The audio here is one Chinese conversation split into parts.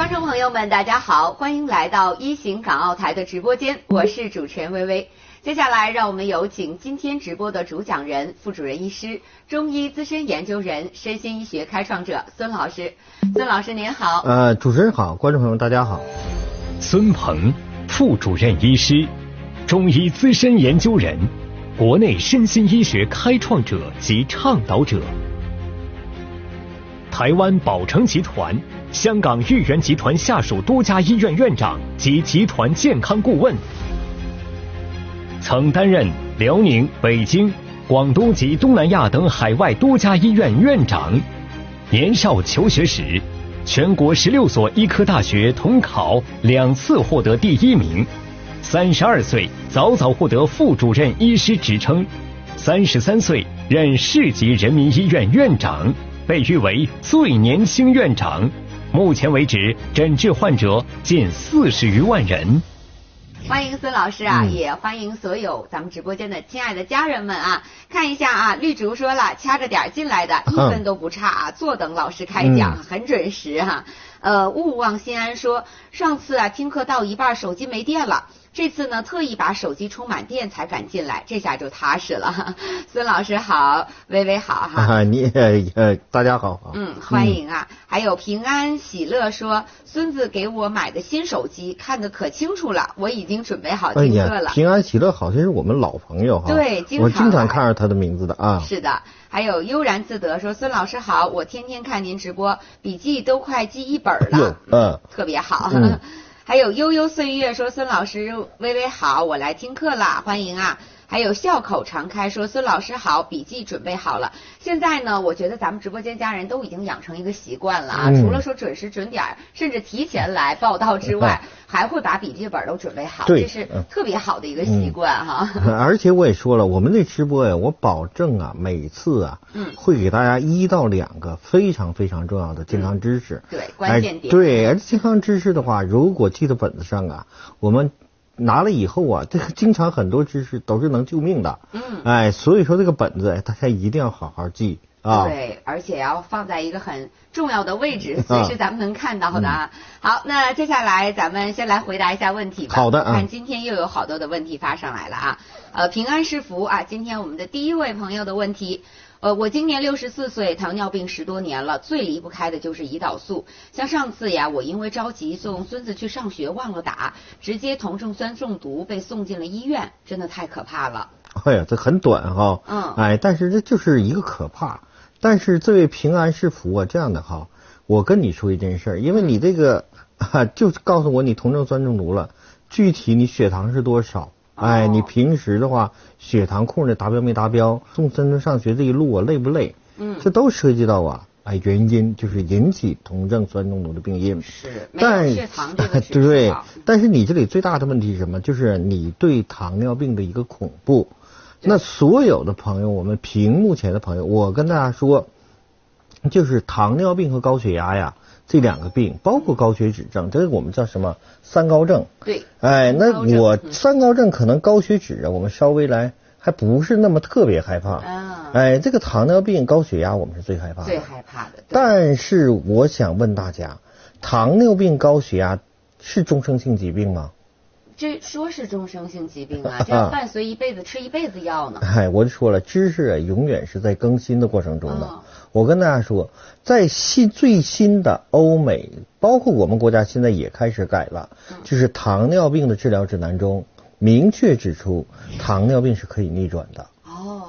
观众朋友们，大家好，欢迎来到一行港澳台的直播间，我是主持人薇薇。接下来，让我们有请今天直播的主讲人、副主任医师、中医资深研究人、身心医学开创者孙老师。孙老师您好。主持人好，观众朋友大家好。孙鹏，副主任医师，中医资深研究人，国内身心医学开创者及倡导者，台湾宝成集团、香港豫园集团下属多家医院院长及集团健康顾问，曾担任辽宁、北京、广东及东南亚等海外多家医院院长。年少求学时，全国16所医科大学统考2次获得第1名。32岁早早获得副主任医师职称，33岁任市级人民医院院长，被誉为最年轻院长。目前为止，诊治患者近40余万人。欢迎孙老师啊，也欢迎所有咱们直播间的亲爱的家人们啊！看一下啊，绿竹说了，掐着点进来的，1分都不差啊，坐等老师开讲，很准时哈。勿忘心安说，上次啊听课到一半手机没电了，这次呢特意把手机充满电才敢进来，这下就踏实了。孙老师好，薇薇好哈。大家好。欢迎啊。还有平安喜乐说，孙子给我买的新手机看得可清楚了，我已经准备好听课了。平安喜乐好像是我们老朋友哈。对，我经常看着他的名字的啊。是的。还有悠然自得说，孙老师好，我天天看您直播，笔记都快记一本了。特别好。还有悠悠岁月说，孙老师微微好，我来听课啦，欢迎啊。还有笑口常开说，孙老师好，笔记准备好了。现在呢，我觉得咱们直播间家人都已经养成一个习惯了啊，除了说准时准点，甚至提前来报道之外，还会把笔记本都准备好，这是特别好的一个习惯哈。而且我也说了，我们这直播呀，我保证啊，每次啊，会给大家1到2个非常非常重要的健康知识。对，关键点。对，而健康知识的话，如果记在本子上啊，我们拿了以后啊，这个经常很多知识都是能救命的。所以说这个本子大家一定要好好记啊。对，而且要放在一个很重要的位置，随时咱们能看到的啊。好，那接下来咱们先来回答一下问题吧。好的。看今天又有好多的问题发上来了啊。平安是福啊，今天我们的第一位朋友的问题。我今年64岁，糖尿病10多年了，最离不开的就是胰岛素。像上次呀，我因为着急送孙子去上学忘了打，直接酮症酸中毒被送进了医院，真的太可怕了。哎呀，这很短哈。但是这就是一个可怕。但是这位平安是福啊，这样的哈，我跟你说一件事儿，因为你这个就是告诉我你酮症酸中毒了，具体你血糖是多少？你平时的话，血糖控制达标没达标？送孙子上学这一路啊，累不累？这都涉及到啊，原因就是引起酮症酸中毒的病因。是，没有血糖这个是对，但是你这里最大的问题是什么？就是你对糖尿病的一个恐怖。那所有的朋友，我们屏幕前的朋友，我跟大家说，就是糖尿病和高血压呀，这2个病，包括高血脂症，这个我们叫什么3高症。对。那我3高症可能高血脂啊，我们稍微来还不是那么特别害怕。这个糖尿病、高血压我们是最害怕的。最害怕的。但是我想问大家，糖尿病、高血压是终生性疾病吗？这说是终生性疾病啊，这要伴随一辈子吃一辈子药呢。我就说了，知识啊永远是在更新的过程中的。我跟大家说，在最新的欧美，包括我们国家现在也开始改了，就是糖尿病的治疗指南中明确指出，糖尿病是可以逆转的。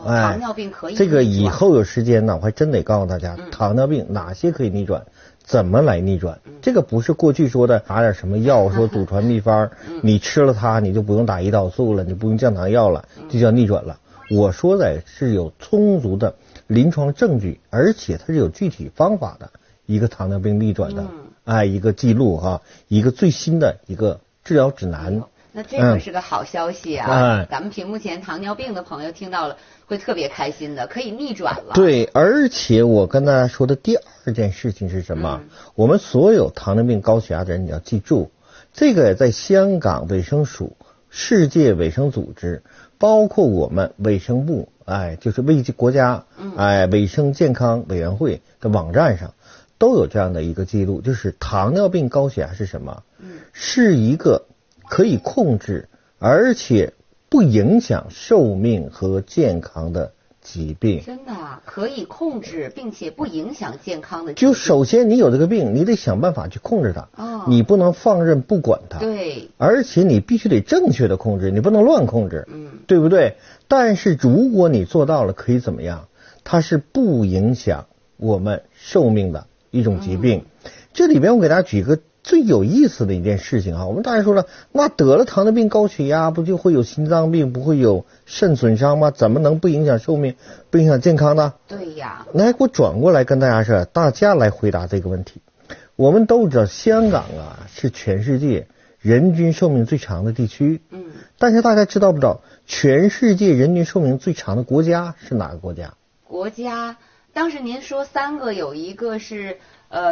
糖尿病可以逆转。这个以后有时间呢，我还真得告诉大家，糖尿病哪些可以逆转，怎么来逆转。这个不是过去说的打点什么药，说祖传秘方，你吃了它你就不用打胰岛素了，你不用降糖药了，就叫逆转了。我说的是有充足的临床证据，而且它是有具体方法的一个糖尿病逆转的一个记录哈，一个最新的一个治疗指南。那这个是个好消息啊！咱们屏幕前糖尿病的朋友听到了会特别开心的，可以逆转了。对，而且我跟大家说的第2件事情是什么？我们所有糖尿病、高血压的人，你要记住，这个在香港卫生署、世界卫生组织，包括我们卫生部，就是国家卫生健康委员会的网站上，都有这样的一个记录，就是糖尿病、高血压是什么？是一个可以控制而且不影响寿命和健康的疾病。真的啊，可以控制并且不影响健康的疾病。就首先你有这个病，你得想办法去控制它，你不能放任不管它。对，而且你必须得正确的控制，你不能乱控制，对不对？但是如果你做到了，可以怎么样？它是不影响我们寿命的一种疾病。这里边我给大家举一个最有意思的一件事情啊，我们大家说了，那得了糖尿病、高血压，不就会有心脏病，不会有肾损伤吗？怎么能不影响寿命、不影响健康呢？对呀。来，给我转过来跟大家说，大家来回答这个问题。我们都知道，香港啊是全世界人均寿命最长的地区。但是大家知道不知道，全世界人均寿命最长的国家是哪个国家？国家，当时您说3个，有一个是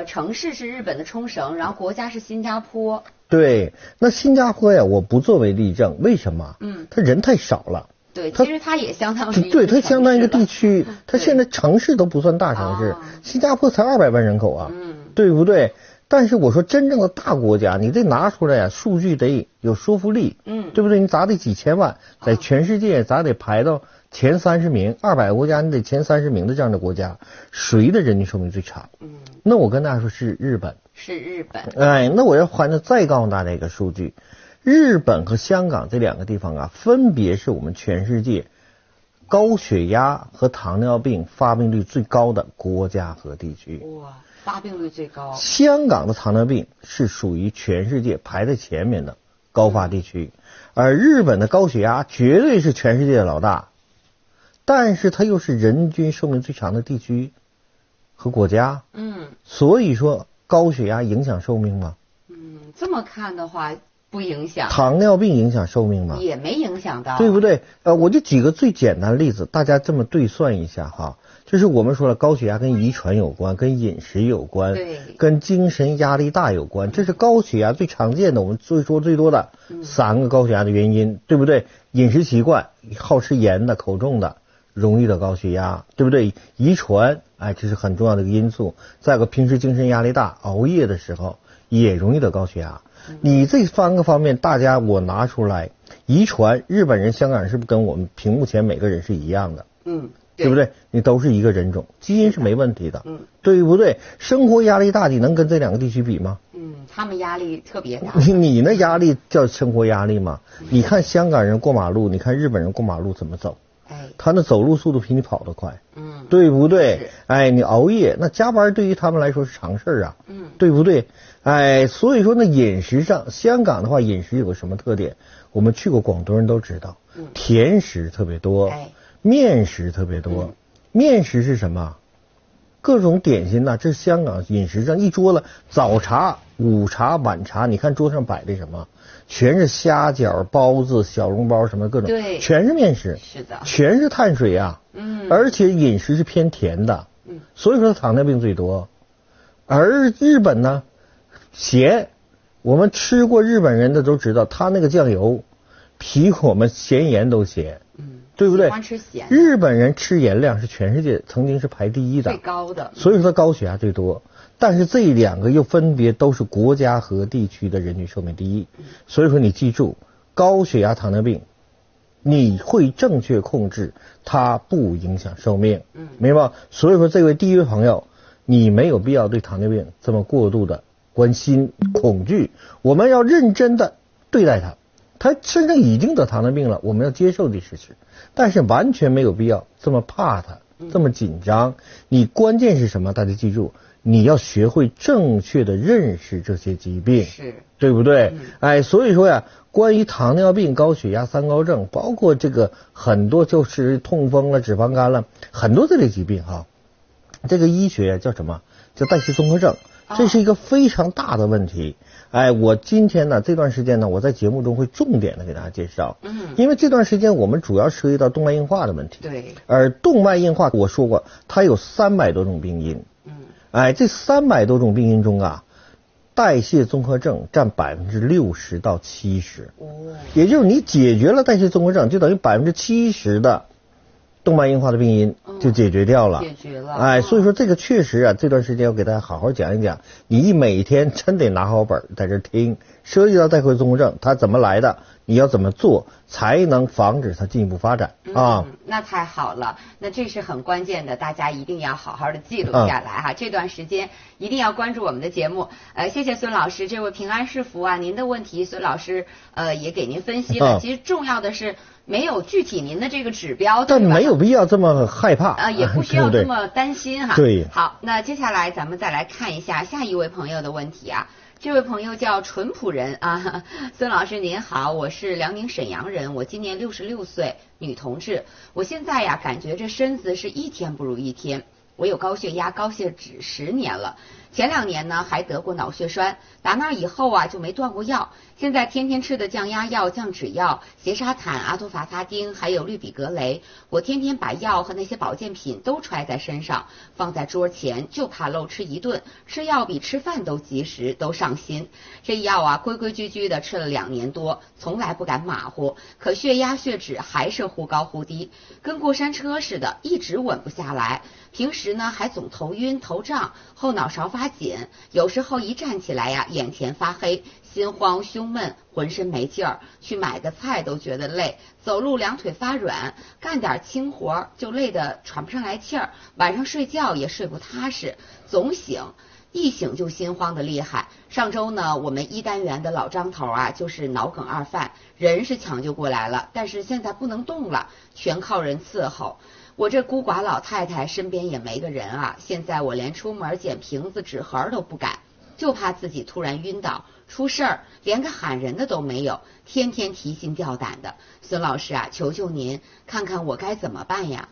城市是日本的冲绳，然后国家是新加坡。对，那新加坡呀，我不作为例证，为什么？它人太少了。对，其实它也相当于对，它相当于一个地区，它现在城市都不算大城市，新加坡才200万人口啊，对不对？但是我说真正的大国家，你得拿出来呀，数据得有说服力，对不对？你咋得几千万，在全世界咋得排到前30名，200个国家你得前30名的这样的国家，谁的人均寿命最长？那我跟大家说是日本。是日本。哎，那我要再告诉大家一个数据，日本和香港这2个地方啊，分别是我们全世界高血压和糖尿病发病率最高的国家和地区。哇，发病率最高。香港的糖尿病是属于全世界排在前面的高发地区，而日本的高血压绝对是全世界的老大，但是它又是人均寿命最长的地区和国家。所以说高血压影响寿命吗？这么看的话不影响。糖尿病影响寿命吗？也没影响到，对不对？我就举个最简单的例子，大家这么对算一下哈。就是我们说了，高血压跟遗传有关，跟饮食有关，对，跟精神压力大有关，这是高血压最常见的，我们说最多的3个高血压的原因，对不对？饮食习惯，好吃盐的、口重的，容易得高血压，对不对？遗传，这是很重要的一个因素。再一个，平时精神压力大，熬夜的时候也容易得高血压。你这3个方面，大家我拿出来，遗传，日本人、香港人是不是跟我们屏幕前每个人是一样的？对不对？你都是一个人种，基因是没问题的，对不对？生活压力大，你能跟这2个地区比吗？他们压力特别大。你那压力叫生活压力吗？你看香港人过马路，你看日本人过马路怎么走？他那走路速度比你跑得快，对不对？你熬夜，那加班对于他们来说是常事啊，对不对？所以说呢，饮食上，香港的话，饮食有个什么特点？我们去过广东人都知道，甜食特别多。面食特别多，面食是什么？各种点心呐，这是香港饮食上一桌子，早茶、午茶、晚茶，你看桌上摆的什么？全是虾饺、包子、小笼包什么各种，对，全是面食，是的，全是碳水啊，而且饮食是偏甜的，所以说糖尿病最多。而日本呢，咸，我们吃过日本人的都知道，他那个酱油比我们咸盐都咸。对不对？日本人吃盐量是全世界曾经是排第1的，最高的，所以说他高血压最多。但是这2个又分别都是国家和地区的人均寿命第1，所以说你记住，高血压、糖尿病，你会正确控制，它不影响寿命，明白吗？所以说这位第1位朋友，你没有必要对糖尿病这么过度的关心、恐惧，我们要认真的对待它。他身上已经得糖尿病了，我们要接受这事实，但是完全没有必要这么怕他，这么紧张。你关键是什么？大家记住，你要学会正确的认识这些疾病，对不对？所以说呀，关于糖尿病、高血压、3高症，包括这个很多就是痛风了、脂肪肝了，很多这类疾病哈，这个医学叫什么？叫代谢综合症，这是一个非常大的问题。我今天呢这段时间呢，我在节目中会重点的给大家介绍，因为这段时间我们主要涉及到动脉硬化的问题，对，而动脉硬化我说过，它有300多种病因，这300多种病因中啊，代谢综合症占60%到70%，也就是你解决了代谢综合症，就等于70%的动脉硬化的病因就解决掉了，解决了。哎，所以说这个确实啊，这段时间我给大家好好讲一讲，你每天真得拿好本在这听，涉及到带回综合症它怎么来的，你要怎么做才能防止它进一步发展啊？那太好了，那这是很关键的，大家一定要好好的记录下来哈。这段时间一定要关注我们的节目。谢谢孙老师，这位平安是福啊，您的问题孙老师也给您分析了。其实重要的是没有具体您的这个指标，但没有必要这么害怕也不需要这么担心哈。对。好，那接下来咱们再来看一下下一位朋友的问题啊。这位朋友叫淳朴人啊，孙老师您好，我是辽宁沈阳人，我今年66岁，女同志。我现在呀，感觉这身子是一天不如一天。我有高血压、高血脂10年了，前2年呢还得过脑血栓，打那以后啊就没断过药。现在天天吃的降压药、降脂药、缬沙坦、阿托伐他汀，还有氯吡格雷，我天天把药和那些保健品都揣在身上，放在桌前，就怕漏吃一顿。吃药比吃饭都及时，都上心。这药啊规规矩矩的吃了2年多，从来不敢马虎，可血压、血脂还是忽高忽低，跟过山车似的，一直稳不下来。平时呢还总头晕头胀，后脑勺发紧，有时候一站起来呀，眼前发黑，心慌胸闷，浑身没劲儿，去买个菜都觉得累，走路2腿发软，干点轻活就累得喘不上来气儿，晚上睡觉也睡不踏实，总醒，一醒就心慌的厉害。上周呢，我们1单元的老张头啊，就是脑梗2犯，人是抢救过来了，但是现在不能动了，全靠人伺候。我这孤寡老太太身边也没个人啊，现在我连出门捡瓶子纸盒都不敢，就怕自己突然晕倒出事儿，连个喊人的都没有，天天提心吊胆的。孙老师啊，求求您看看我该怎么办呀？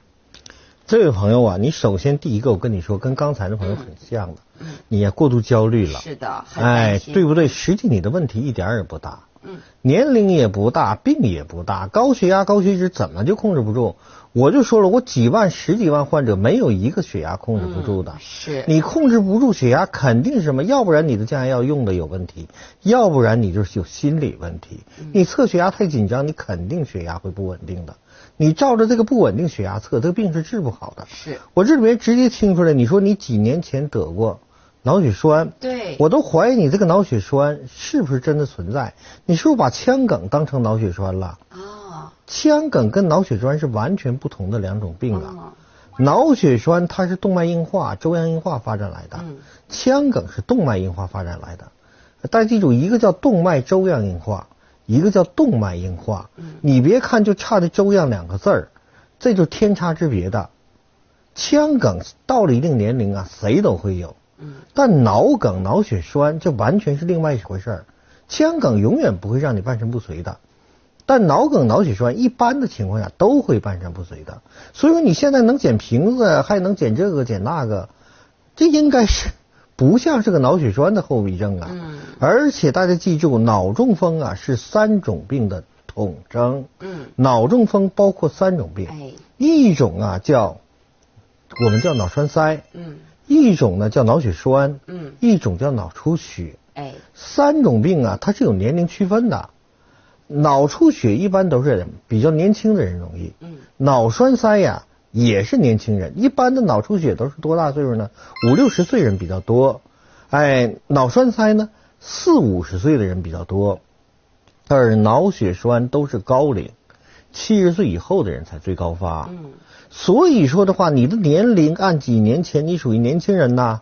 这位朋友啊，你首先第一个我跟你说，跟刚才的朋友很像的，你也过度焦虑了。是的，很担心，对不对？实际你的问题一点也不大，年龄也不大，病也不大，高血压、高血脂怎么就控制不住？我就说了，我几万、10几万患者，没有一个血压控制不住的。是你控制不住血压，肯定是什么？要不然你的降压药用的有问题，要不然你就是有心理问题。你测血压太紧张，你肯定血压会不稳定的。你照着这个不稳定血压测，这个病是治不好的。是我这里面直接听出来，你说你几年前得过脑血栓，对，我都怀疑你这个脑血栓是不是真的存在？你是不是把腔梗当成脑血栓了？腔梗跟脑血栓是完全不同的2种病啊。脑血栓它是动脉硬化、粥样硬化发展来的，腔梗是动脉硬化发展来的。大家记住，一个叫动脉粥样硬化，一个叫动脉硬化。你别看就差的粥样2个字儿，这就天差之别的。腔梗到了一定年龄啊，谁都会有。但脑梗、脑血栓这完全是另外一回事儿。腔梗永远不会让你半身不遂的。但脑梗、脑血栓一般的情况下都会半身不遂的，所以说你现在能捡瓶子，还能捡这个捡那个，这应该是不像是个脑血栓的后遗症啊。而且大家记住，脑中风啊是3种病的统称。脑中风包括3种病，一种啊叫我们叫脑栓塞，一种呢叫脑血栓，一种叫脑出血。3种病啊，它是有年龄区分的。脑出血一般都是比较年轻的人容易，脑栓塞呀也是年轻人，一般的脑出血都是多大岁数呢？50、60岁人比较多，脑栓塞呢40、50岁的人比较多，而脑血栓都是高龄，70岁以后的人才最高发。所以说的话，你的年龄按几年前你属于年轻人呐。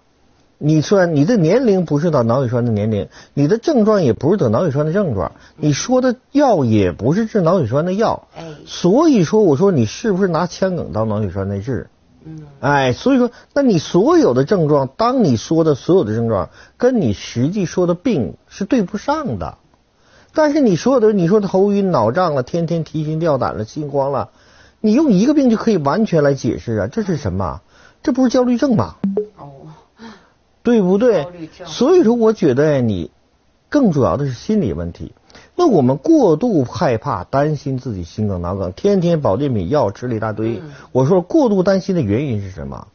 你说你的年龄不是得脑血栓的年龄，你的症状也不是得脑血栓的症状，你说的药也不是治脑血栓的药，所以说我说你是不是拿腔梗当脑血栓来治？所以说那你所有的症状，当你说的所有的症状跟你实际说的病是对不上的，但是你说的头晕脑胀了，天天提心吊胆了，心慌了，你用一个病就可以完全来解释啊，这是什么？这不是焦虑症吗？对不对？所以说我觉得你更主要的是心理问题。那我们过度害怕担心自己心梗脑梗，天天保健品药吃了一大堆，我说过度担心的原因是什么？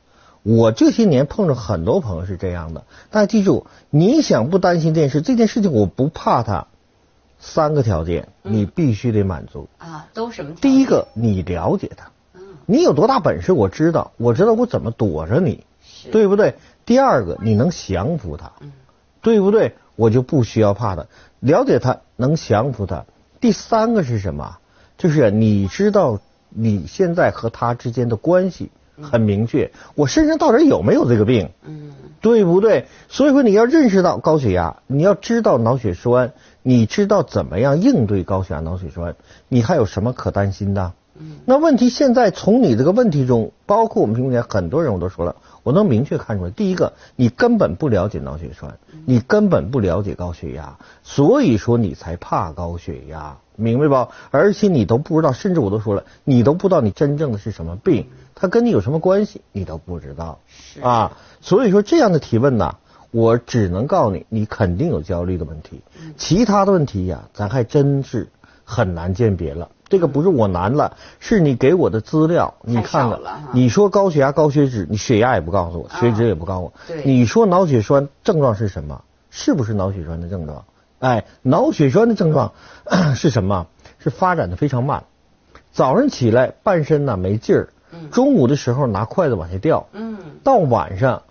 我这些年碰着很多朋友是这样的，大家记住，你想不担心这件事情我不怕它，3个条件你必须得满足。都什么条件？第一个，你了解它。你有多大本事我知道我怎么躲着你，对不对？第二个，你能降服他，对不对？我就不需要怕他，了解他，能降服他。第三个是什么？就是你知道你现在和他之间的关系很明确，我身上到底有没有这个病，对不对？所以说你要认识到高血压，你要知道脑血栓，你知道怎么样应对高血压、脑血栓，你还有什么可担心的？那问题现在从你这个问题中，包括我们屏幕前很多人我都说了，我能明确看出来，第一个，你根本不了解脑血栓，你根本不了解高血压，所以说你才怕高血压，明白吧？而且你都不知道，甚至我都说了，你都不知道你真正的是什么病，它跟你有什么关系，你都不知道啊。所以说这样的提问呢，我只能告诉你，你肯定有焦虑的问题，其他的问题呀，咱还真是很难鉴别了。这个不是我难了，是你给我的资料，你看看，你说高血压、高血脂，你血压也不告诉我，血脂也不告诉我。你说脑血栓症状是什么？是不是脑血栓的症状？哎，脑血栓的症状是什么？是发展的非常慢，早上起来半身呢没劲儿，中午的时候拿筷子往下掉，到晚上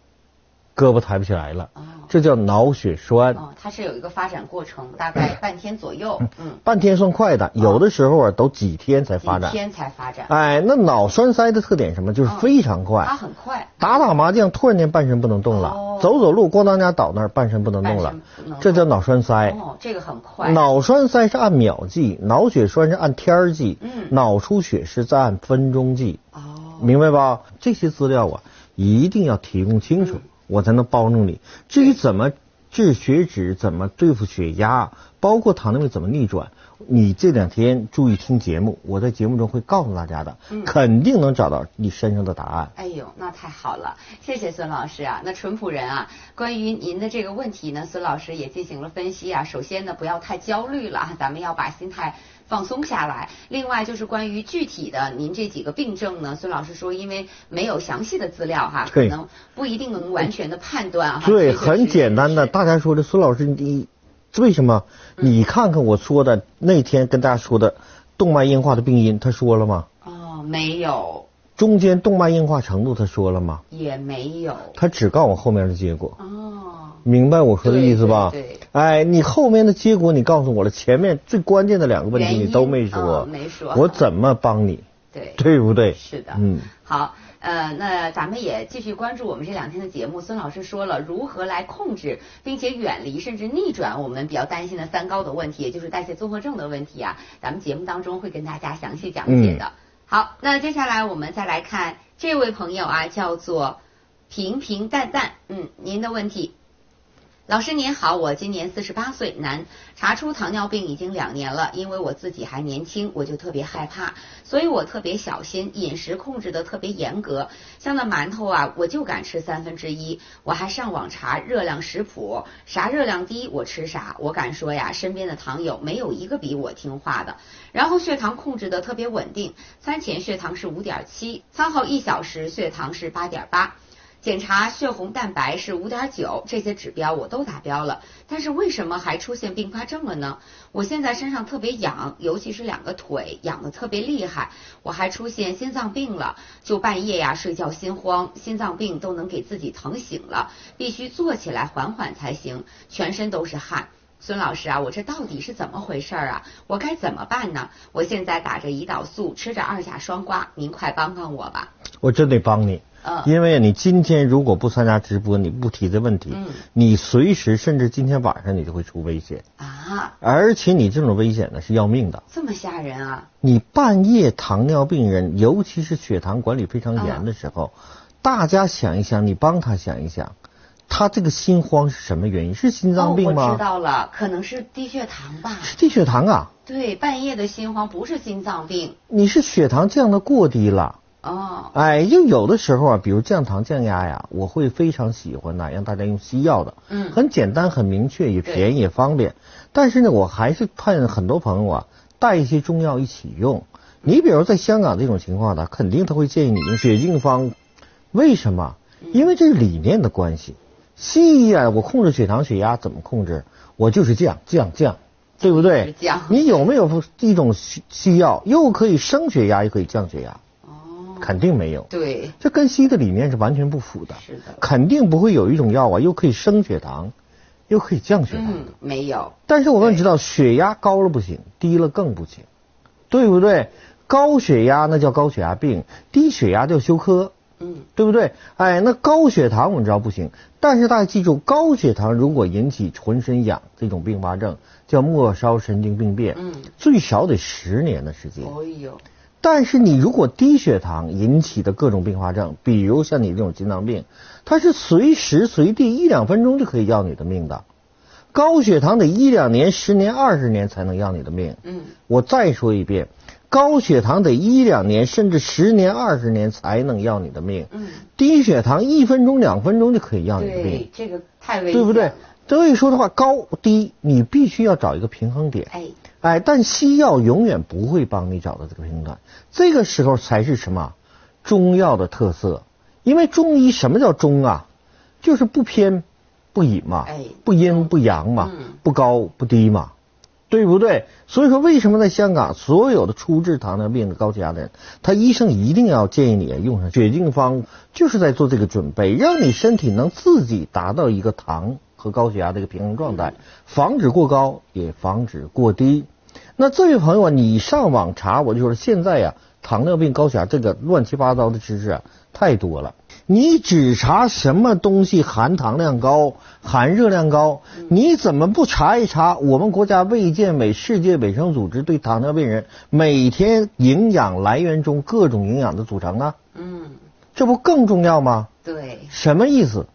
胳膊抬不起来了。这叫脑血栓。它是有一个发展过程，大概半天左右。半天算快的，有的时候啊都几天才发展。几天才发展。哎，那脑栓塞的特点什么？就是非常快。它很快。打麻将突然间半身不能动了，走路咣当家倒那儿半身不能动了，这叫脑栓塞。这个很快。脑栓塞是按秒计，脑血栓是按天计，脑出血是在按分钟计。明白吧？这些资料啊一定要提供清楚，我才能帮助你。至于怎么治血脂，怎么对付血压，包括糖尿病怎么逆转，你这2天注意听节目，我在节目中会告诉大家的，肯定能找到你身上的答案。哎呦，那太好了，谢谢孙老师啊。那淳朴人啊，关于您的这个问题呢，孙老师也进行了分析啊。首先呢，不要太焦虑了，咱们要把心态放松下来。另外就是关于具体的您这几个病症呢，孙老师说因为没有详细的资料哈，可能不一定能完全的判断哈。对，很简单的，大家说的孙老师你为什么？你看看我说的那天跟大家说的动脉硬化的病因，他说了吗？没有。中间动脉硬化程度他说了吗？也没有。他只告诉我后面的结果。明白我说的意思吧？对。哎，你后面的结果你告诉我了，前面最关键的2个问题你都没说。没说。我怎么帮你？对不对？是的。好。那咱们也继续关注我们这2天的节目。孙老师说了如何来控制并且远离甚至逆转我们比较担心的3高的问题，也就是代谢综合症的问题啊，咱们节目当中会跟大家详细讲解的。好，那接下来我们再来看这位朋友啊，叫做平平淡淡。您的问题。老师您好，我今年48岁，男，查出糖尿病已经2年了。因为我自己还年轻，我就特别害怕，所以我特别小心，饮食控制的特别严格。像那馒头啊，我就敢吃1/3，我还上网查热量食谱，啥热量低我吃啥。我敢说呀，身边的糖友没有一个比我听话的。然后血糖控制的特别稳定，餐前血糖是5.7，餐后1小时血糖是8.8。检查血红蛋白是5.9，这些指标我都达标了，但是为什么还出现并发症了呢？我现在身上特别痒，尤其是2个腿痒得特别厉害，我还出现心脏病了，就半夜呀睡觉心慌，心脏病都能给自己疼醒了，必须坐起来缓缓才行，全身都是汗。孙老师啊，我这到底是怎么回事啊？我该怎么办呢？我现在打着胰岛素，吃着2甲双胍，您快帮帮我吧。我真得帮你。因为你今天如果不参加直播，你不提这问题，你随时甚至今天晚上你就会出危险啊！而且你这种危险呢是要命的。这么吓人啊！你半夜糖尿病人，尤其是血糖管理非常严的时候，大家想一想，你帮他想一想，他这个心慌是什么原因？是心脏病吗？我知道了，可能是低血糖吧。是低血糖啊？对，半夜的心慌不是心脏病。你是血糖降得过低了。哎，就有的时候啊，比如降糖降压呀，我会非常喜欢呢，让大家用西药的，很简单很明确，也便宜也方便。但是呢，我还是盼很多朋友啊带一些中药一起用。你比如在香港这种情况呢，肯定他会建议你用血净方。为什么？因为这是理念的关系。西医啊，我控制血糖血压怎么控制？我就是降，对不对？你有没有一种西药又可以升血压又可以降血压？肯定没有。对，这跟西医的理念是完全不符的。是的，肯定不会有一种药啊，又可以升血糖，又可以降血糖的。没有。但是我们知道，血压高了不行，低了更不行，对不对？高血压那叫高血压病，低血压叫休克。对不对？哎，那高血糖我们知道不行，但是大家记住，高血糖如果引起浑身痒这种并发症，叫末梢神经病变，最少得10年的时间。哦呦！但是你如果低血糖引起的各种并发症，比如像你这种心脏病，它是随时随地1-2分钟就可以要你的命的。高血糖得1-2年、10年、20年才能要你的命。我再说一遍。高血糖得1-2年，甚至10年、20年才能要你的命。低血糖1分钟、2分钟就可以要你的命。对，这个太危险了，对不对？所以说的话，高低你必须要找一个平衡点。但西药永远不会帮你找到这个平衡点，这个时候才是什么？中药的特色。因为中医什么叫中啊？就是不偏不倚嘛，不阴不阳嘛，不高不低嘛。对不对？所以说，为什么在香港所有的初治糖尿病的高血压的人，他医生一定要建议你用上血净方，就是在做这个准备，让你身体能自己达到一个糖和高血压的一个平衡状态，防止过高，也防止过低。那这位朋友啊，你上网查，我就说了，现在呀，糖尿病、高血压这个乱七八糟的知识啊，太多了。你只查什么东西含糖量高、含热量高，你怎么不查一查我们国家卫健委、世界卫生组织对糖尿病人每天营养来源中各种营养的组成呢？这不更重要吗？对。什么意思？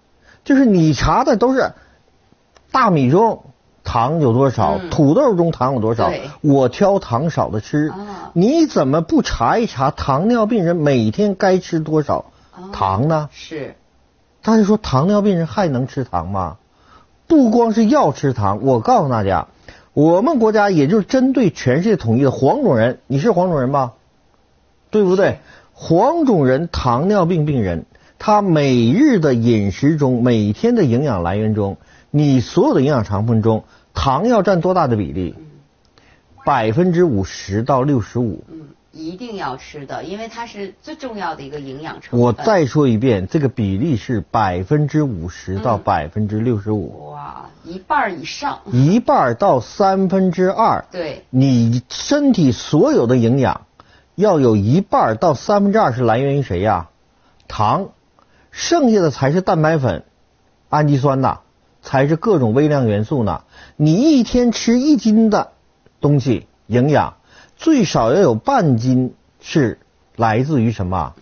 就是你查的都是大米中糖有多少，土豆中糖有多少，我挑糖少的吃。你怎么不查一查糖尿病人每天该吃多少糖呢？是。大家说糖尿病人还能吃糖吗？不光是要吃糖，我告诉大家，我们国家也就是针对全世界统一的黄种人，你是黄种人吗？对不对？黄种人糖尿病病人，他每日的饮食中，每天的营养来源中，你所有的营养成分中，糖要占多大的比例？50%到65%。一定要吃的，因为它是最重要的一个营养成分。我再说一遍，这个比例是50%到65%。哇，一半以上。一半到2/3。对。你身体所有的营养，要有一半到2/3是来源于谁呀？糖，剩下的才是蛋白粉、氨基酸呐，才是各种微量元素呢。你一天吃1斤的东西，营养。最少要有半斤是来自于什么？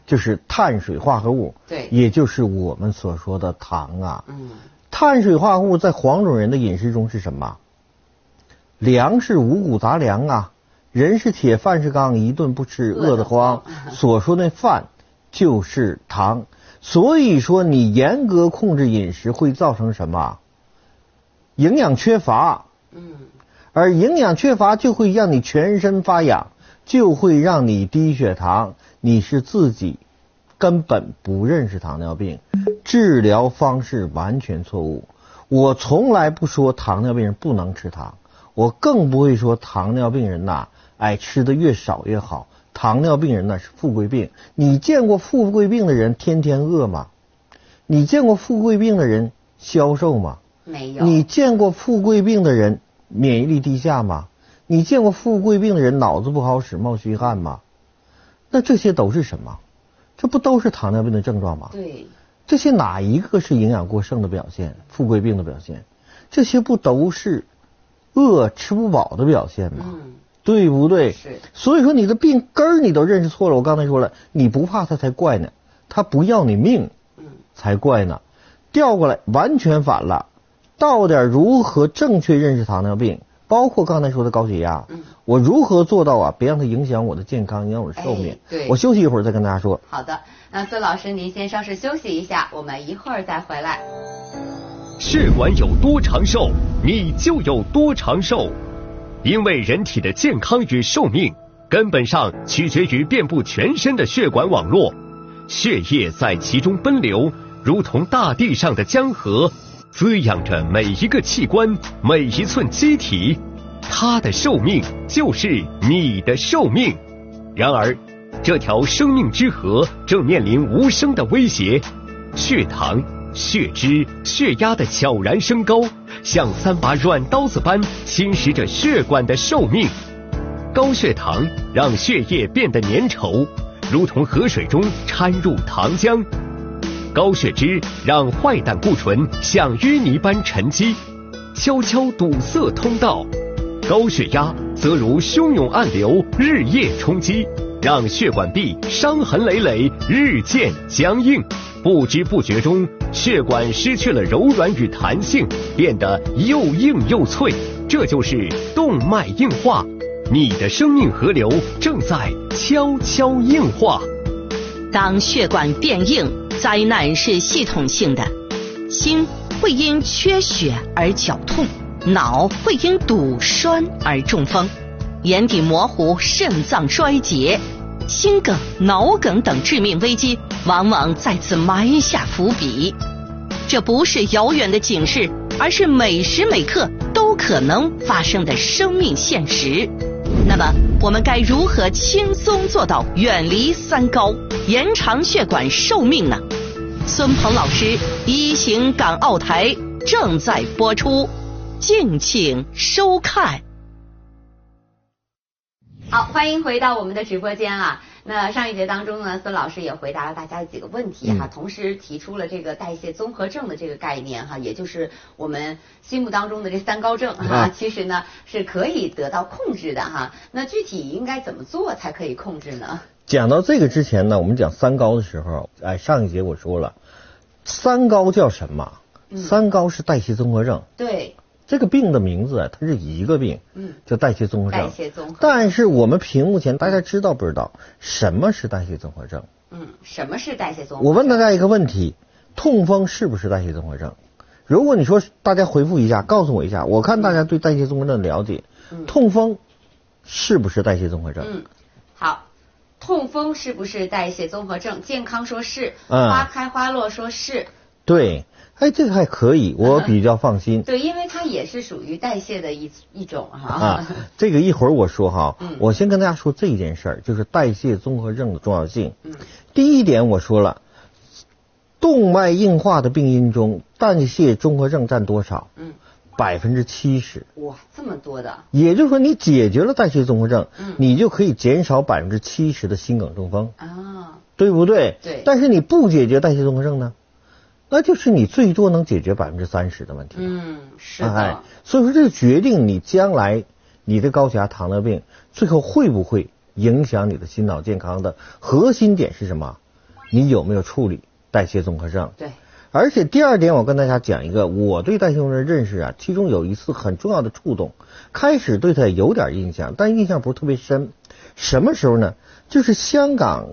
就是碳水化合物。对，也就是我们所说的糖啊。碳水化合物在黄种人的饮食中是什么？粮是五谷杂粮啊，人是铁，饭是钢，一顿不吃饿得慌。所说的饭就是糖。所以说你严格控制饮食会造成什么？营养缺乏。而营养缺乏就会让你全身发痒，就会让你低血糖，你是自己根本不认识糖尿病，治疗方式完全错误。我从来不说糖尿病人不能吃糖，我更不会说糖尿病人呐，吃的越少越好。糖尿病人呢是富贵病，你见过富贵病的人天天饿吗？你见过富贵病的人消瘦吗？没有。你见过富贵病的人免疫力低下吗？你见过富贵病的人脑子不好使冒虚汗吗？那这些都是什么？这不都是糖尿病的症状吗？对。这些哪一个是营养过剩的表现？富贵病的表现？这些不都是饿吃不饱的表现吗？对不对？是。所以说你的病根儿你都认识错了。我刚才说了，你不怕他才怪呢，他不要你命才怪呢。调过来完全反了。到底如何正确认识糖尿病，包括刚才说的高血压，我如何做到啊，别让它影响我的健康，影响我的寿命。对，我休息一会儿再跟大家说。好的，那孙老师您先稍事休息一下，我们一会儿再回来。血管有多长寿，你就有多长寿，因为人体的健康与寿命根本上取决于遍布全身的血管网络，血液在其中奔流，如同大地上的江河，滋养着每一个器官，每一寸机体，它的寿命就是你的寿命。然而，这条生命之河正面临无声的威胁，血糖、血脂、血压的悄然升高，像3把软刀子般侵蚀着血管的寿命。高血糖让血液变得粘稠，如同河水中掺入糖浆；高血脂让坏胆固醇像淤泥般沉积，悄悄堵塞通道；高血压则如汹涌暗流，日夜冲击，让血管壁伤痕累累，日渐僵硬。不知不觉中，血管失去了柔软与弹性，变得又硬又脆，这就是动脉硬化。你的生命河流正在悄悄硬化。当血管变硬，灾难是系统性的，心会因缺血而绞痛，脑会因堵栓而中风，眼底模糊，肾脏衰竭，心梗、脑梗等致命危机往往在此埋下伏笔。这不是遥远的警示，而是每时每刻都可能发生的生命现实。那么我们该如何轻松做到远离3高，延长血管寿命呢？孙鹏老师一行港澳台正在播出，敬请收看。好，欢迎回到我们的直播间啊。那上一节当中呢，孙老师也回答了大家的几个问题哈，同时提出了这个代谢综合症的这个概念哈，也就是我们心目当中的这3高症哈，其实呢是可以得到控制的哈。那具体应该怎么做才可以控制呢？讲到这个之前呢，我们讲3高的时候，上一节我说了，3高叫什么？3高是代谢综合症。对。这个病的名字它是一个病，叫代谢综合症。代谢综合症。但是我们屏幕前大家知道不知道什么是代谢综合症？什么是代谢综合症？我问大家一个问题：痛风是不是代谢综合症？如果你说大家回复一下，告诉我一下，我看大家对代谢综合症的了解，痛风是不是代谢综合症？好，痛风是不是代谢综合症？健康说是，花开花落说是。对。这个还可以，我比较放心。对，因为它也是属于代谢的一种哈。这个一会儿我说哈，我先跟大家说这件事儿，就是代谢综合症的重要性。第一点我说了，动脉硬化的病因中，代谢综合症占多少？70%。哇，这么多的。也就是说，你解决了代谢综合症，你就可以减少70%的心梗中风啊，对不对？对。但是你不解决代谢综合症呢？那就是你最多能解决30%的问题。是的。所以说这就决定你将来你的高血压、糖尿病最后会不会影响你的心脑健康的核心点是什么？你有没有处理代谢综合症？对。而且第二点，我跟大家讲一个我对代谢综合症认识啊，其中有一次很重要的触动，开始对它有点印象，但印象不是特别深。什么时候呢？就是香港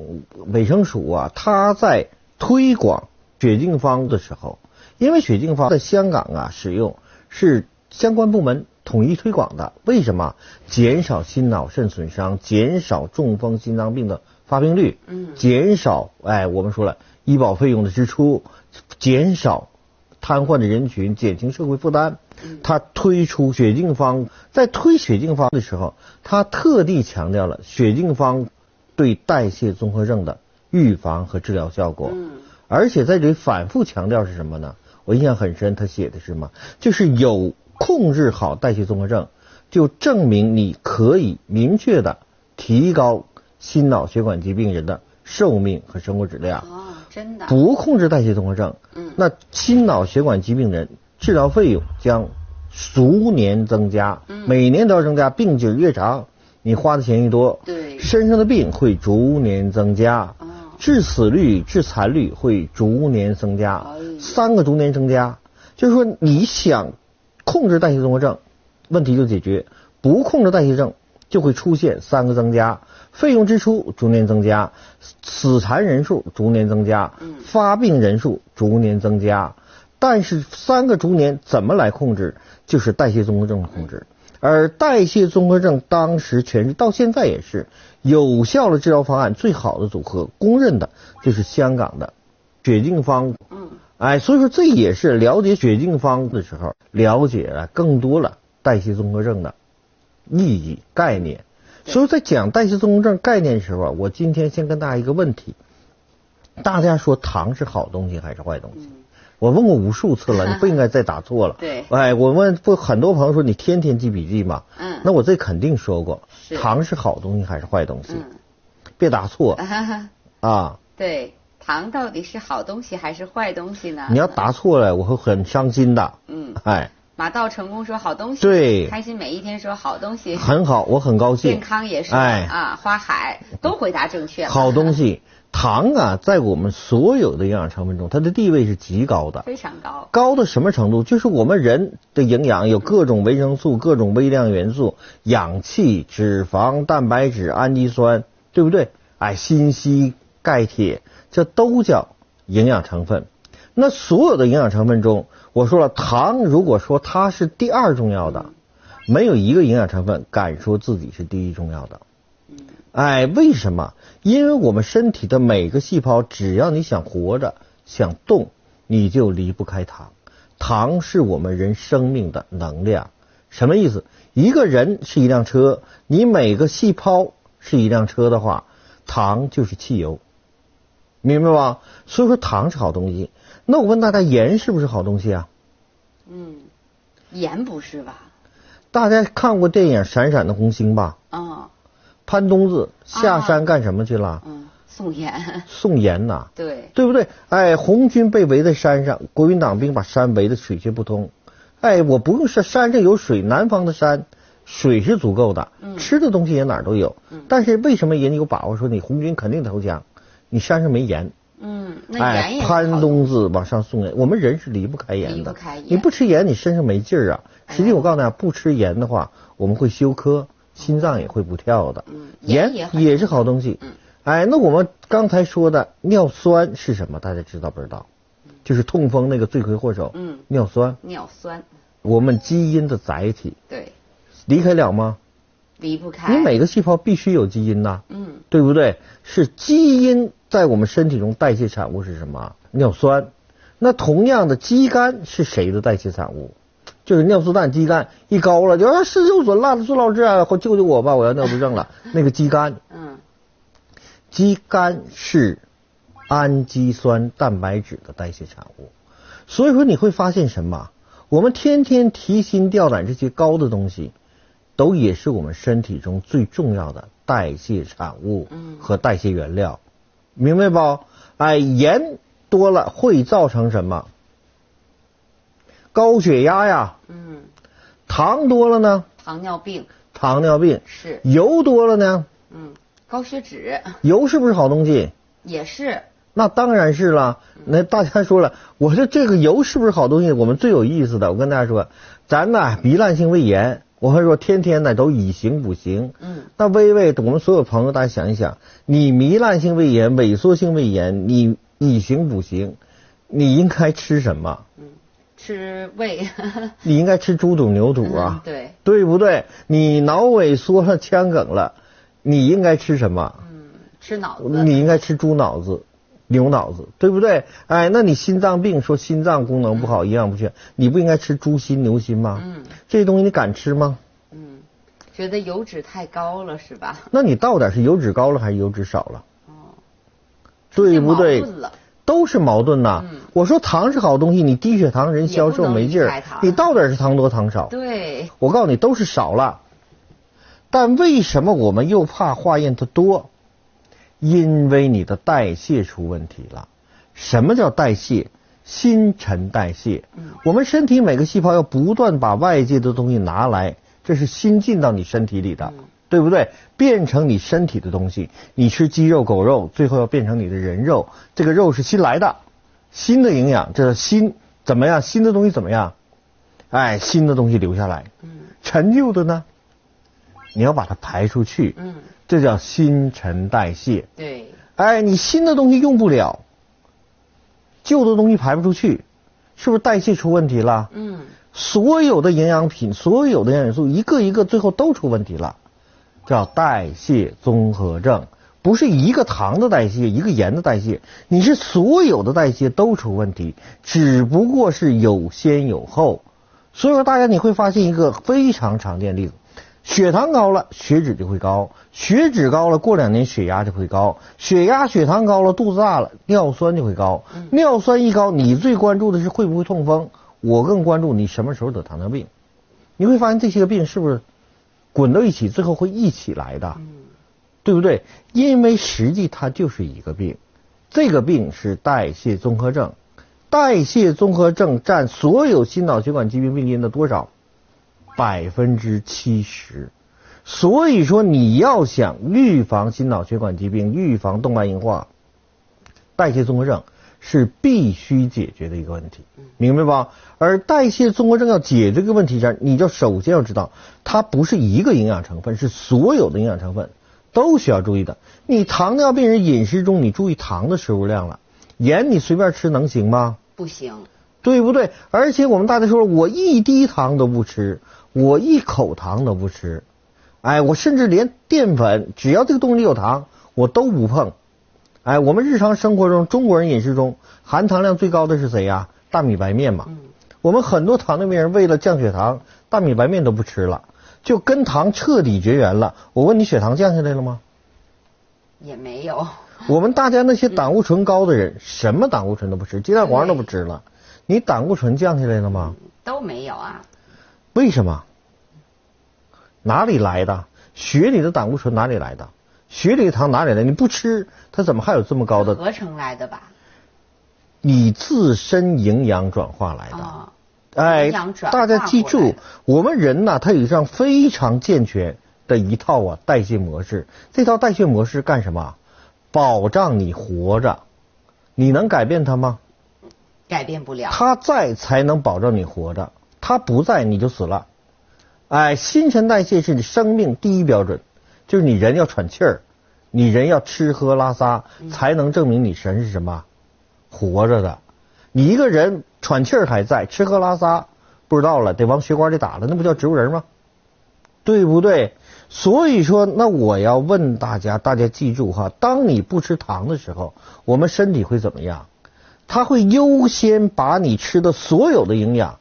卫生署啊，它在推广血净方的时候，因为血净方在香港啊使用是相关部门统一推广的，为什么？减少心脑肾损伤，减少中风心脏病的发病率，减少我们说了医保费用的支出，减少瘫痪的人群，减轻社会负担。他推出血净方，在推血净方的时候，他特地强调了血净方对代谢综合症的预防和治疗效果。而且在这里反复强调是什么呢？我印象很深，他写的是什么？就是有控制好代谢综合症，就证明你可以明确的提高心脑血管疾病人的寿命和生活质量。真的。不控制代谢综合症，那心脑血管疾病人治疗费用将逐年增加，每年都要增加，病景越长，你花的钱越多，对，身上的病会逐年增加。致死率、致残率会逐年增加，3个逐年增加，就是说你想控制代谢综合症，问题就解决；不控制代谢症，就会出现3个增加，费用支出逐年增加，死残人数逐年增加，发病人数逐年增加。但是3个逐年怎么来控制？就是代谢综合症的控制。而代谢综合症当时全是到现在也是有效的治疗方案，最好的组合，公认的就是香港的血净方。所以说这也是了解血净方的时候，了解了更多了代谢综合症的意义概念。所以在讲代谢综合症概念的时候，我今天先跟大家一个问题：大家说糖是好东西还是坏东西？我问过无数次了，你不应该再打错了。对，哎，我问不很多朋友说你天天记笔记嘛？那我这肯定说过，糖是好东西还是坏东西？别打错啊！对，糖到底是好东西还是坏东西呢？你要答错了，我会很伤心的。哎。马到成功说好东西，对，开心每一天说好东西，很好，我很高兴。健康也是，花海都回答正确了。好东西，糖啊，在我们所有的营养成分中，它的地位是极高的，非常高。高到什么程度？就是我们人的营养有各种维生素、各种微量元素、氧气、脂肪、蛋白质、氨基酸，对不对？哎，锌、硒、钙、铁，这都叫营养成分。那所有的营养成分中，我说了，糖如果说它是第二重要的，没有一个营养成分敢说自己是第一重要的。哎，为什么？因为我们身体的每个细胞，只要你想活着、想动，你就离不开糖。糖是我们人生命的能量。什么意思？一个人是一辆车，你每个细胞是一辆车的话，糖就是汽油，明白吧？所以说糖是好东西。那我问大家，盐是不是好东西啊？盐不是吧？大家看过电影《闪闪的红星》吧？潘冬子下山干什么去了？送盐。送盐呐。对。对不对？哎，红军被围在山上，国民党兵把山围得水泄不通。哎，我不用是山上有水，南方的山水是足够的，吃的东西也哪儿都有。但是为什么人有把握说你红军肯定投降？你山上没盐。那盐也潘冬子往上送盐，我们人是离不开盐的。离不开盐。你不吃盐，你身上没劲儿啊。实际我告诉大家，不吃盐的话，我们会休克，心脏也会不跳的。盐也是好东西。哎，那我们刚才说的尿酸是什么？大家知道不知道？就是痛风那个罪魁祸首。尿酸。尿酸。我们基因的载体。对。离开了吗？离不开。你每个细胞必须有基因呐。对不对？是基因在我们身体中代谢产物是什么？尿酸。那同样的，肌酐是谁的代谢产物？就是尿素氮、肌酐一高了，就说是有所辣的苏老师啊，或救救我吧，我要尿毒症了。那个肌酐。肌酐是氨基酸蛋白质的代谢产物。所以说你会发现什么？我们天天提心吊胆这些高的东西，都也是我们身体中最重要的代谢产物和代谢原料，明白不？哎，盐多了会造成什么？高血压呀。糖多了呢？糖尿病。糖尿病是。油多了呢？高血脂。油是不是好东西？也是。那当然是了。那大家说了，我说这个油是不是好东西？我们最有意思的，我跟大家说，咱呢糜烂性胃炎，我会说天天呢都以形补形。那微微，我们所有朋友大家想一想，你糜烂性胃炎、萎缩性胃炎，你以形补形，你应该吃什么？吃胃。你应该吃猪肚牛肚啊。对。对不对？你脑萎缩了、腔梗了，你应该吃什么？吃脑子。你应该吃猪脑子、牛脑子，对不对？哎，那你心脏病说心脏功能不好、营养不全，你不应该吃猪心、牛心吗？这些东西你敢吃吗？觉得油脂太高了是吧？那你到底是油脂高了还是油脂少了？对不对？都是矛盾呐。我说糖是好东西，你低血糖人消瘦没劲儿，你到底是糖多糖少？对。我告诉你都是少了。但为什么我们又怕化验它多？因为你的代谢出问题了。什么叫代谢？新陈代谢。我们身体每个细胞要不断把外界的东西拿来，这是新进到你身体里的，对不对？变成你身体的东西。你吃鸡肉、狗肉，最后要变成你的人肉。这个肉是新来的，新的营养，这是新怎么样？新的东西怎么样？哎，新的东西留下来。陈旧的呢？你要把它排出去。这叫新陈代谢。对。哎，你新的东西用不了，旧的东西排不出去，是不是代谢出问题了？所有的营养品，所有的营养元素，一个一个最后都出问题了，叫代谢综合症。不是一个糖的代谢，一个盐的代谢，你是所有的代谢都出问题，只不过是有先有后。所以说大家你会发现一个非常常见的例子，血糖高了，血脂就会高，血脂高了，过2年血压就会高，血糖高了，肚子大了，尿酸就会高，尿酸一高，你最关注的是会不会痛风，我更关注你什么时候得糖尿病。你会发现这些个病是不是滚到一起，最后会一起来的，对不对？因为实际它就是一个病，这个病是代谢综合症。代谢综合症占所有心脑血管疾病病因的多少？70%。所以说你要想预防心脑血管疾病，预防动脉硬化，代谢综合症是必须解决的一个问题，明白吧？而代谢综合症要解决这个问题上，你就首先要知道它不是一个营养成分，是所有的营养成分都需要注意的。你糖尿病人饮食中你注意糖的摄入量了，盐你随便吃能行吗？不行，对不对？而且我们大家说我一滴糖都不吃，我一口糖都不吃，我甚至连淀粉，只要这个东西有糖我都不碰。我们日常生活中中国人饮食中含糖量最高的是谁呀？大米白面嘛。我们很多糖尿病人为了降血糖，大米白面都不吃了，就跟糖彻底绝缘了。我问你，血糖降下来了吗？也没有。我们大家那些胆固醇高的人，什么胆固醇都不吃，鸡蛋黄都不吃了，你胆固醇降下来了吗？都没有啊。为什么？哪里来的？血里的胆固醇哪里来的？血里的糖哪里来？你不吃，它怎么还有这么高的？合成来的吧？你自身营养转化来的。大家记住，我们人呢，他有一项非常健全的一套代谢模式。这套代谢模式干什么？保障你活着。你能改变它吗？改变不了。它在才能保证你活着，它不在你就死了。新陈代谢是你生命第一标准，就是你人要喘气儿，你人要吃喝拉撒，才能证明你人是什么活着的。你一个人喘气儿还在，吃喝拉撒不知道了，得往血管里打了，那不叫植物人吗？对不对？所以说，那我要问大家记住哈，当你不吃糖的时候，我们身体会怎么样？它会优先把你吃的所有的营养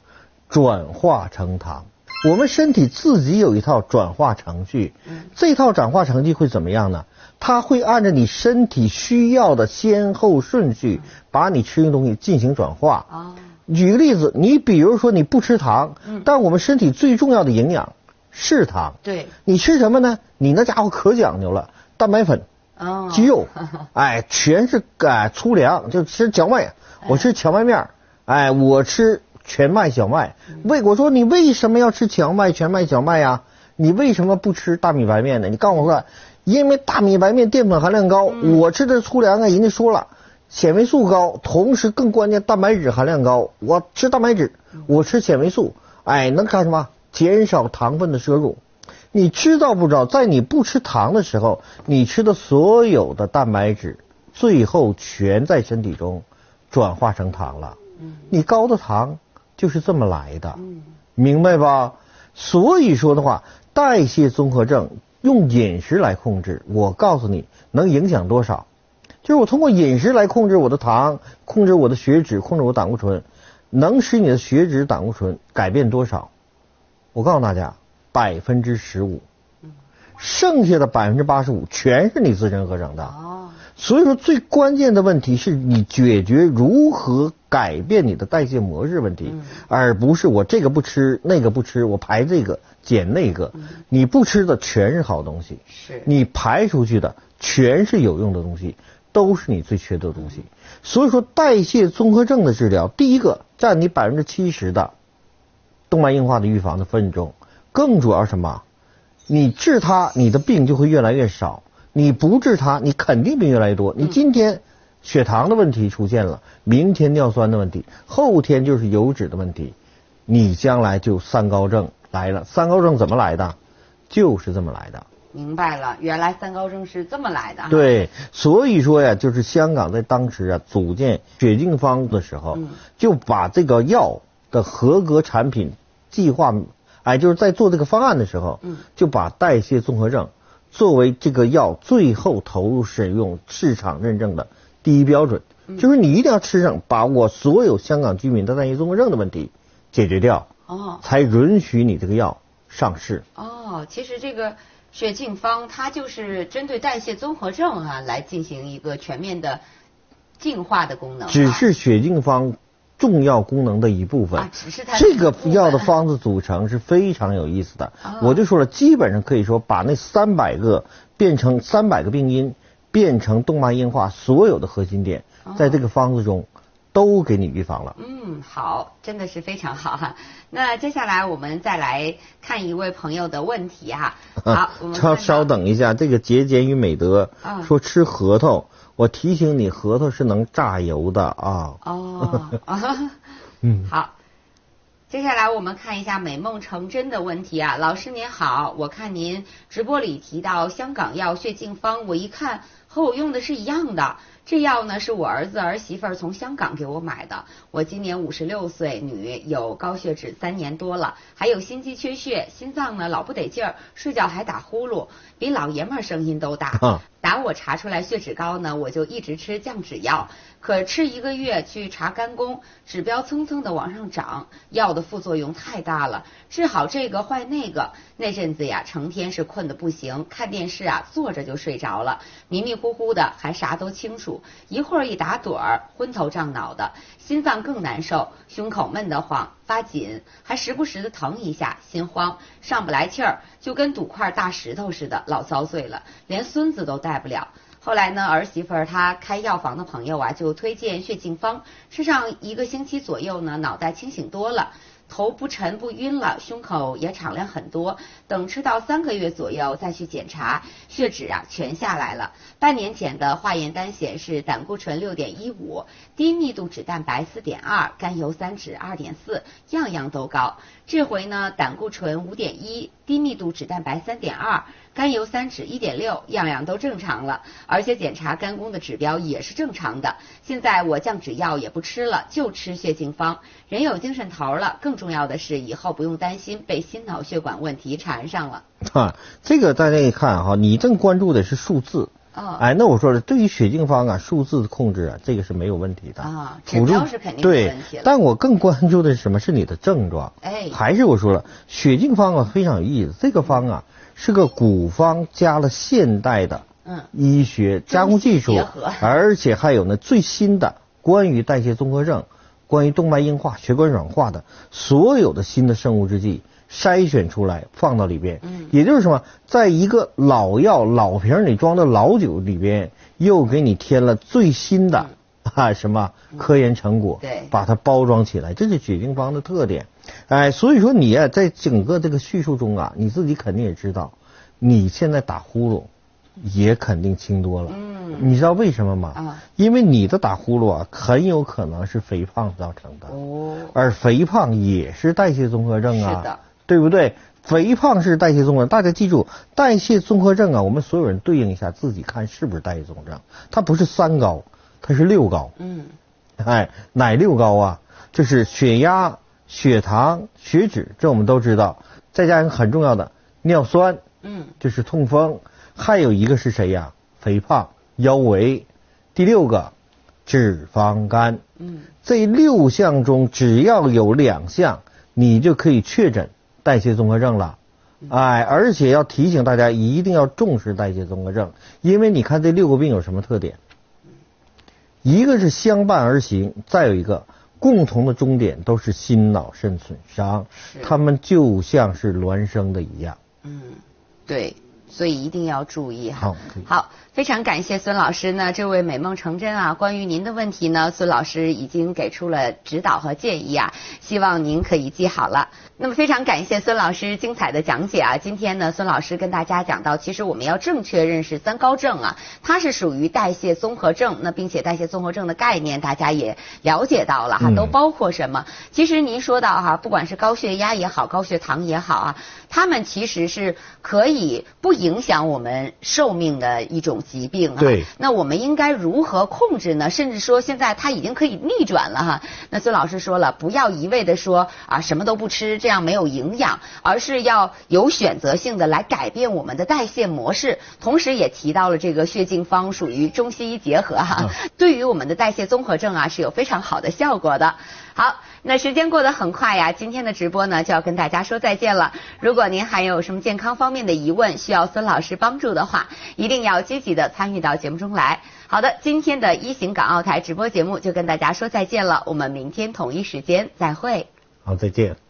转化成糖。我们身体自己有一套转化程序，这套转化程序会怎么样呢？它会按照你身体需要的先后顺序，把你吃的东西进行转化。举个例子，你比如说你不吃糖，但我们身体最重要的营养是糖。对，你吃什么呢？你那家伙可讲究了，蛋白粉、鸡肉，全是粗粮，就吃荞麦。我吃荞麦面，我吃全麦、小麦。我说你为什么要吃荞麦、全麦、小麦呀？你为什么不吃大米白面呢？你告诉我说，因为大米白面淀粉含量高，我吃的粗粮人家说了，纤维素高，同时更关键蛋白质含量高。我吃蛋白质，我吃纤维素，能干什么？减少糖分的摄入。你知道不知道，在你不吃糖的时候，你吃的所有的蛋白质最后全在身体中转化成糖了。你高的糖就是这么来的，明白吧？所以说的话，代谢综合症用饮食来控制，我告诉你能影响多少。就是我通过饮食来控制我的糖，控制我的血脂，控制我胆固醇，能使你的血脂胆固醇改变多少？我告诉大家，15%，剩下的85%全是你自身合成的。所以说最关键的问题是你解决如何改变你的代谢模式问题，而不是我这个不吃那个不吃，我排这个减那个。你不吃的全是好东西，你排出去的全是有用的东西，都是你最缺的东西。所以说代谢综合症的治疗，第一个占你70%的动脉硬化的预防的分中，更主要什么？你治它，你的病就会越来越少。你不治它，你肯定病越来越多。你今天血糖的问题出现了，明天尿酸的问题，后天就是油脂的问题，你将来就三高症来了。三高症怎么来的？就是这么来的。明白了，原来三高症是这么来的。对，所以说呀，就是香港在当时组建血净方的时候，就把这个药的合格产品计划，就是在做这个方案的时候，就把代谢综合症作为这个药最后投入使用市场认证的第一标准，就是你一定要吃上，把我所有香港居民的代谢综合症的问题解决掉，才允许你这个药上市。哦，其实这个血净方它就是针对代谢综合症啊来进行一个全面的净化的功能。只是血净方重要功能的一部分。只是它这个药的方子组成是非常有意思的。我就说了，基本上可以说把那300个变成300个病因，变成动脉硬化所有的核心点，在这个方子中都给你预防了。好，真的是非常好哈。那接下来我们再来看一位朋友的问题哈。好，我们稍等一下，这个节俭与美德说吃核桃，我提醒你，核桃是能榨油的啊。好。接下来我们看一下美梦成真的问题啊，老师您好，我看您直播里提到香港药血净方，我一看和我用的是一样的。这药呢是我儿子儿媳妇从香港给我买的。我今年56岁，女，有高血脂3年多了，还有心肌缺血，心脏呢老不得劲儿，睡觉还打呼噜，比老爷们儿声音都大。打我查出来血脂高呢，我就一直吃降脂药，可吃1个月去查肝功，指标蹭蹭的往上涨，药的副作用太大了，治好这个坏那个。那阵子呀，成天是困得不行，看电视啊坐着就睡着了，迷迷糊糊的还啥都清楚，一会儿一打盹儿，昏头胀脑的，心脏更难受，胸口闷得慌，发紧，还时不时的疼一下，心慌，上不来气儿，就跟堵块大石头似的，老遭罪了，连孙子都带不了。后来呢，儿媳妇儿她开药房的朋友啊，就推荐血净方，吃上1个星期左右呢，脑袋清醒多了，头不沉不晕了，胸口也敞亮很多。等吃到3个月左右再去检查，血脂啊全下来了。半年前的化验单显示胆固醇6.15，低密度脂蛋白4.2，甘油三酯2.4，样样都高。这回呢，胆固醇5.1，低密度脂蛋白3.2，甘油三酯1.6，样样都正常了，而且检查肝功的指标也是正常的。现在我降脂药也不吃了，就吃血净方，人有精神头了。更重要的是，以后不用担心被心脑血管问题缠上了。这个大家一看哈，你正关注的是数字。那我说了，对于血净方啊，数字的控制啊，这个是没有问题的指标是肯定没问题了。但我更关注的是什么？是你的症状。还是我说了，血净方啊非常有意思，这个方啊是个古方加了现代的医学加工技术，而且还有呢最新的关于代谢综合症、关于动脉硬化、血管软化的所有的新的生物制剂筛选出来放到里边。也就是什么，在一个老药老瓶里装的老酒里边，又给你添了最新的什么科研成果，把它包装起来，这是血净方的特点。所以说你啊，在整个这个叙述中啊，你自己肯定也知道，你现在打呼噜也肯定轻多了。你知道为什么吗？因为你的打呼噜啊，很有可能是肥胖造成的。而肥胖也是代谢综合症啊。是的，对不对？肥胖是代谢综合症，大家记住，代谢综合症啊，我们所有人对应一下，自己看是不是代谢综合症。它不是3高，它是6高。哪6高啊？就是血压、血糖、血脂，这我们都知道。再加上很重要的尿酸，就是痛风，还有一个是谁呀？肥胖、腰围。第6个脂肪肝。这6项中只要有2项，你就可以确诊代谢综合症了。而且要提醒大家一定要重视代谢综合症，因为你看这6个病有什么特点？一个是相伴而行，再有一个共同的终点都是心脑肾损伤，他们就像是孪生的一样。对，所以一定要注意哈。好，非常感谢孙老师呢，这位美梦成真啊，关于您的问题呢，孙老师已经给出了指导和建议啊，希望您可以记好了。那么非常感谢孙老师精彩的讲解啊！今天呢，孙老师跟大家讲到，其实我们要正确认识3高症啊，它是属于代谢综合症，那并且代谢综合症的概念大家也了解到了哈，都包括什么？其实您说到哈，不管是高血压也好，高血糖也好啊，它们其实是可以不影响我们寿命的一种疾病啊。对。那我们应该如何控制呢？甚至说现在它已经可以逆转了哈。那孙老师说了，不要一味的说啊什么都不吃，这样没有营养，而是要有选择性的来改变我们的代谢模式。同时也提到了这个血净方属于中西医结合哈，对于我们的代谢综合症啊是有非常好的效果的。好，那时间过得很快呀，今天的直播呢就要跟大家说再见了。如果您还有什么健康方面的疑问，需要孙老师帮助的话，一定要积极的参与到节目中来。好的，今天的一行港澳台直播节目就跟大家说再见了，我们明天同一时间再会。好，再见。